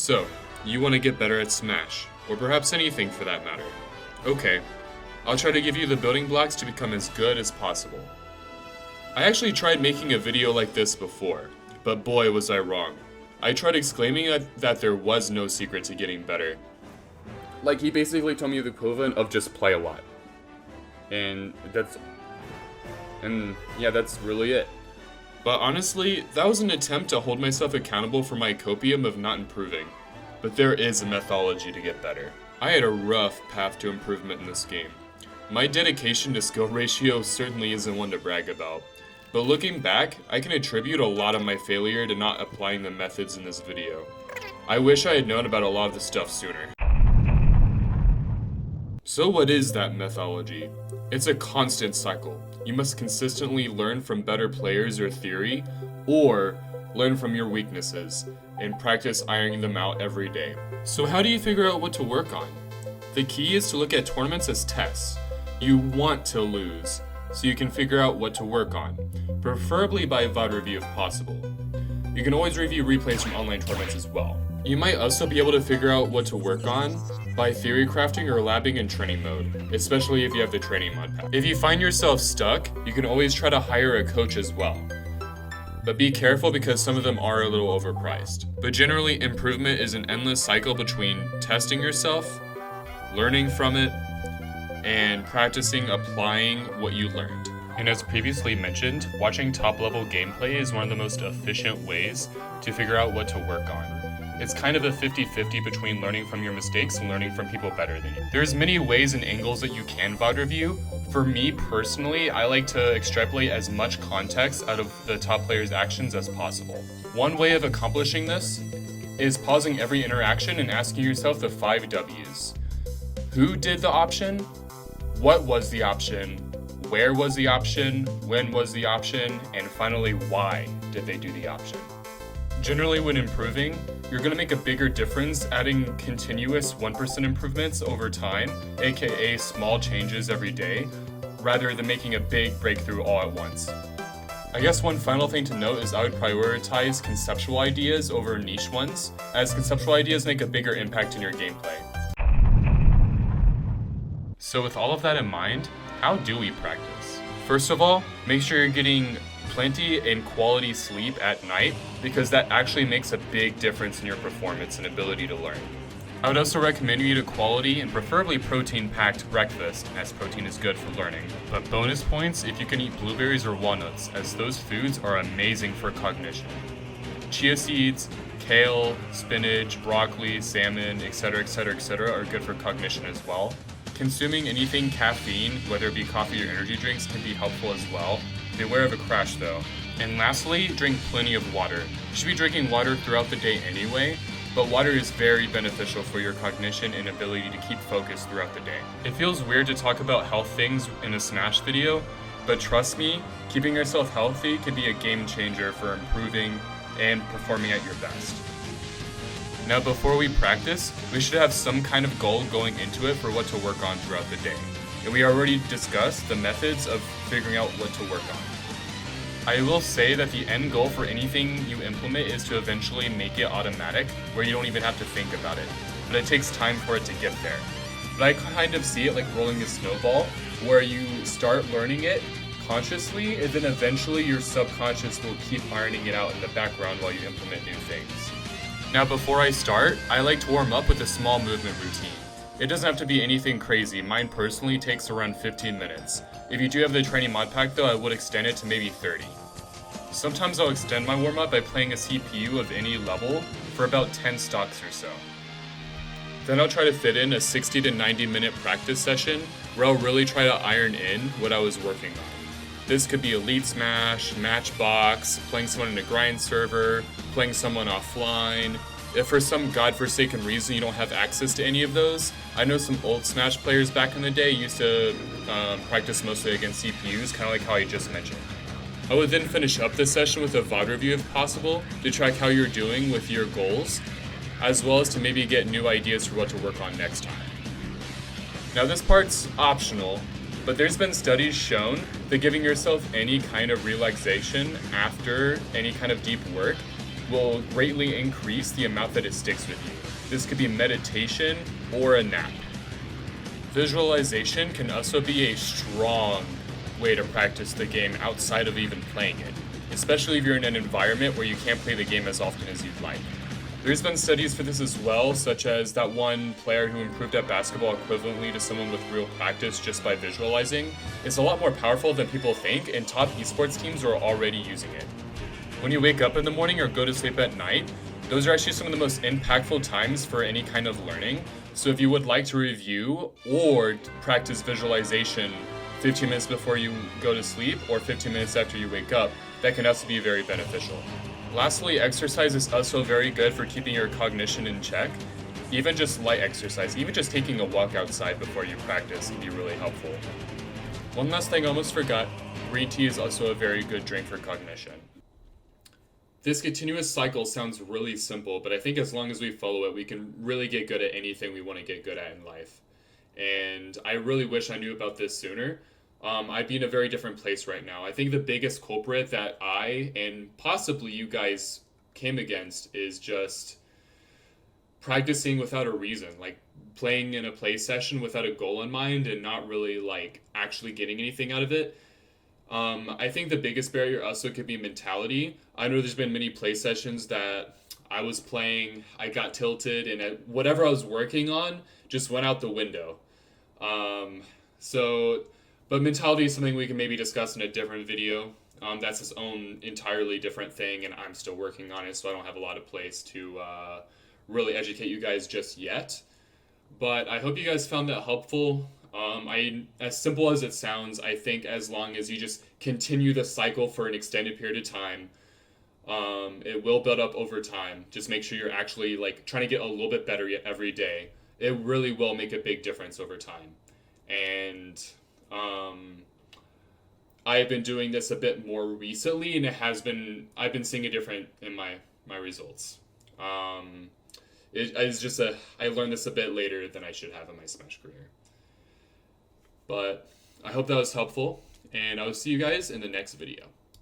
So, you want to get better at Smash, or perhaps anything for that matter. Okay, I'll try to give you the building blocks to become as good as possible. I actually tried making a video like this before, but boy was I wrong. I tried exclaiming that there was no secret to getting better. Like, he basically told me the equivalent of just play a lot. And that's really it. But honestly, that was an attempt to hold myself accountable for my copium of not improving. But there is a methodology to get better. I had a rough path to improvement in this game. My dedication to skill ratio certainly isn't one to brag about. But looking back, I can attribute a lot of my failure to not applying the methods in this video. I wish I had known about a lot of the stuff sooner. So what is that methodology? It's a constant cycle. You must consistently learn from better players or theory, or learn from your weaknesses, and practice ironing them out every day. So how do you figure out what to work on? The key is to look at tournaments as tests. You want to lose, so you can figure out what to work on, preferably by VOD review if possible. You can always review replays from online tournaments as well. You might also be able to figure out what to work on by theory crafting or labbing in training mode, especially if you have the training mod pack. If you find yourself stuck, you can always try to hire a coach as well. But be careful because some of them are a little overpriced. But generally, improvement is an endless cycle between testing yourself, learning from it, and practicing applying what you learned. And as previously mentioned, watching top-level gameplay is one of the most efficient ways to figure out what to work on. It's kind of a 50-50 between learning from your mistakes and learning from people better than you. There's many ways and angles that you can VOD review. For me personally, I like to extrapolate as much context out of the top player's actions as possible. One way of accomplishing this is pausing every interaction and asking yourself the 5 W's. Who did the option? What was the option? Where was the option? When was the option? And finally, why did they do the option? Generally, when improving, you're going to make a bigger difference adding continuous 1% improvements over time, aka small changes every day, rather than making a big breakthrough all at once. I guess one final thing to note is I would prioritize conceptual ideas over niche ones, as conceptual ideas make a bigger impact in your gameplay. So with all of that in mind, how do we practice? First of all, make sure you're getting plenty and quality sleep at night, because that actually makes a big difference in your performance and ability to learn. I would also recommend you eat a quality and preferably protein-packed breakfast, as protein is good for learning. But bonus points if you can eat blueberries or walnuts, as those foods are amazing for cognition. Chia seeds, kale, spinach, broccoli, salmon, etc. are good for cognition as well. Consuming anything caffeine, whether it be coffee or energy drinks, can be helpful as well. Beware of a crash though. And lastly, drink plenty of water. You should be drinking water throughout the day anyway, but water is very beneficial for your cognition and ability to keep focused throughout the day. It feels weird to talk about health things in a Smash video, but trust me, keeping yourself healthy can be a game changer for improving and performing at your best. Now before we practice, we should have some kind of goal going into it for what to work on throughout the day. And we already discussed the methods of figuring out what to work on. I will say that the end goal for anything you implement is to eventually make it automatic, where you don't even have to think about it. But it takes time for it to get there. But I kind of see it like rolling a snowball, where you start learning it consciously, and then eventually your subconscious will keep ironing it out in the background while you implement new things. Now before I start, I like to warm up with a small movement routine. It doesn't have to be anything crazy. Mine personally takes around 15 minutes. If you do have the training mod pack though, I would extend it to maybe 30. Sometimes I'll extend my warm up by playing a CPU of any level for about 10 stocks or so. Then I'll try to fit in a 60 to 90 minute practice session where I'll really try to iron in what I was working on. This could be Elite Smash, Matchbox, playing someone in a grind server, playing someone offline. If for some godforsaken reason you don't have access to any of those, I know some old Smash players back in the day used to practice mostly against CPUs, kind of like how I just mentioned. I would then finish up the session with a VOD review if possible, to track how you're doing with your goals, as well as to maybe get new ideas for what to work on next time. Now this part's optional, but there's been studies shown that giving yourself any kind of relaxation after any kind of deep work will greatly increase the amount that it sticks with you. This could be meditation or a nap. Visualization can also be a strong way to practice the game outside of even playing it, especially if you're in an environment where you can't play the game as often as you'd like. There's been studies for this as well, such as that one player who improved at basketball equivalently to someone with real practice just by visualizing. It's a lot more powerful than people think, and top esports teams are already using it. When you wake up in the morning or go to sleep at night, those are actually some of the most impactful times for any kind of learning. So if you would like to review or practice visualization 15 minutes before you go to sleep or 15 minutes after you wake up, that can also be very beneficial. Lastly, exercise is also very good for keeping your cognition in check. Even just light exercise, even just taking a walk outside before you practice can be really helpful. One last thing I almost forgot, green tea is also a very good drink for cognition. This continuous cycle sounds really simple, but I think as long as we follow it, we can really get good at anything we want to get good at in life. And I really wish I knew about this sooner. I'd be in a very different place right now. I think the biggest culprit that I, and possibly you guys, came against is just practicing without a reason, like playing in a play session without a goal in mind and not really like actually getting anything out of it. I think the biggest barrier also could be mentality. I know there's been many play sessions that I was playing, I got tilted, and whatever I was working on just went out the window. But mentality is something we can maybe discuss in a different video. That's its own entirely different thing, and I'm still working on it, so I don't have a lot of place to really educate you guys just yet. But I hope you guys found that helpful. As simple as it sounds, I think as long as you just continue the cycle for an extended period of time, it will build up over time. Just make sure you're actually like trying to get a little bit better every day. It really will make a big difference over time. And I've been doing this a bit more recently, and I've been seeing a difference in my results. It's just I learned this a bit later than I should have in my Smash career. But I hope that was helpful, and I will see you guys in the next video.